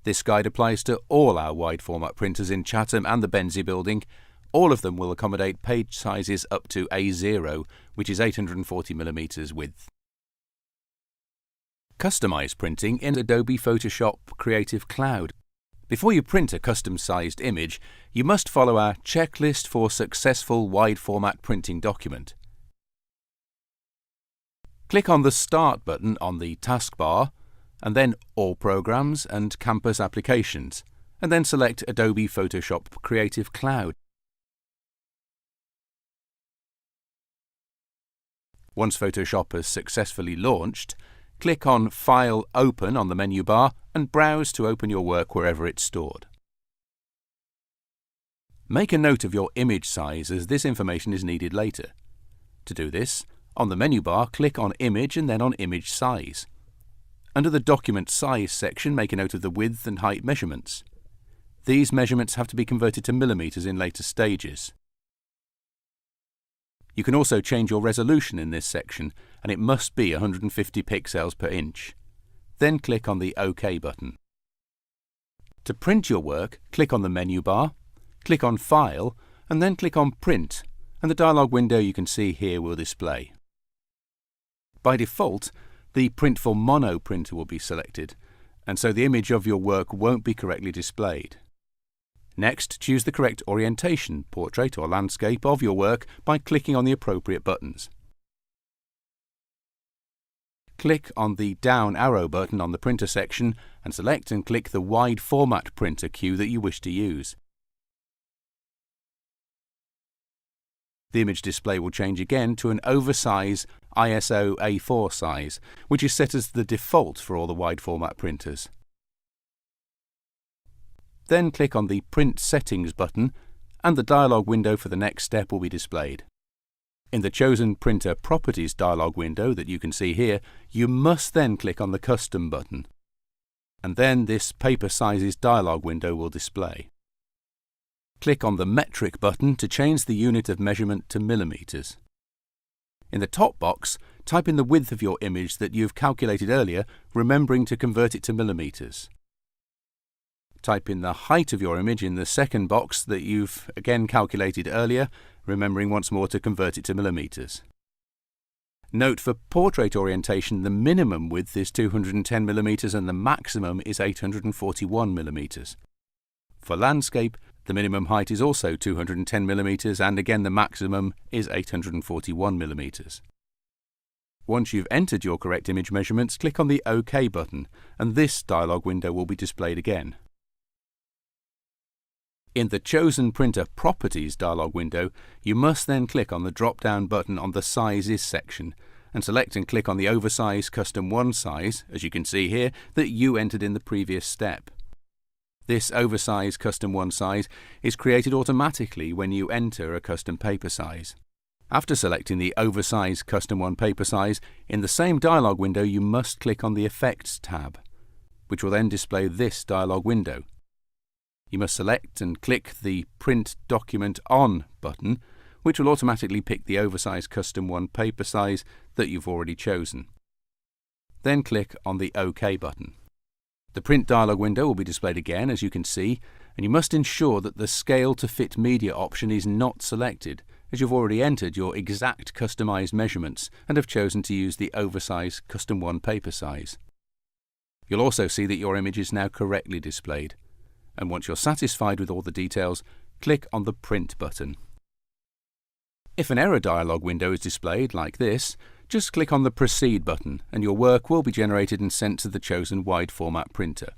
This guide applies to all our wide format printers in Chatham and the Benzie building. All of them will accommodate page sizes up to A0, which is 840mm width. Customise printing in Adobe Photoshop Creative Cloud. Before you print a custom-sized image, you must follow our checklist for successful wide format printing document. Click on the Start button on the taskbar, and then All Programs and Campus Applications, and then select Adobe Photoshop Creative Cloud. Once Photoshop has successfully launched, click on File Open on the menu bar and browse to open your work wherever it's stored. Make a note of your image size as this information is needed later. To do this, on the menu bar, click on Image and then on Image Size. Under the Document Size section, make a note of the width and height measurements. These measurements have to be converted to millimeters in later stages. You can also change your resolution in this section, and it must be 150 pixels per inch. Then click on the OK button. To print your work, click on the menu bar, click on File, and then click on Print, and the dialog window you can see here will display. By default, the Print for Mono printer will be selected, and so the image of your work won't be correctly displayed. Next, choose the correct orientation, portrait or landscape, of your work by clicking on the appropriate buttons. Click on the down arrow button on the printer section and select and click the wide format printer queue that you wish to use. The image display will change again to an oversize ISO A4 size, which is set as the default for all the wide format printers. Then click on the Print Settings button and the dialog window for the next step will be displayed. In the chosen printer properties dialog window that you can see here, you must then click on the Custom button, and then this Paper Sizes dialog window will display. Click on the Metric button to change the unit of measurement to millimeters. In the top box, type in the width of your image that you've calculated earlier, remembering to convert it to millimeters. Type in the height of your image in the second box that you've again calculated earlier, remembering once more to convert it to millimeters. Note for portrait orientation, the minimum width is 210 millimeters and the maximum is 841 millimeters. For landscape, the minimum height is also 210 millimeters and again the maximum is 841 millimeters. Once you've entered your correct image measurements, click on the OK button and this dialog window will be displayed again. In the chosen printer properties dialog window, you must then click on the drop-down button on the Sizes section and select and click on the oversize custom 1 size, as you can see here, that you entered in the previous step. This oversize custom 1 size is created automatically when you enter a custom paper size. After selecting the oversize custom 1 paper size, in the same dialog window you must click on the Effects tab, which will then display this dialog window. You must select and click the Print Document On button, which will automatically pick the oversized custom 1 paper size that you've already chosen. Then click on the OK button. The print dialog window will be displayed again, as you can see, and you must ensure that the Scale to Fit Media option is not selected, as you've already entered your exact customized measurements and have chosen to use the oversized custom 1 paper size. You'll also see that your image is now correctly displayed. And once you're satisfied with all the details, click on the Print button. If an error dialog window is displayed like this, just click on the Proceed button and your work will be generated and sent to the chosen wide format printer.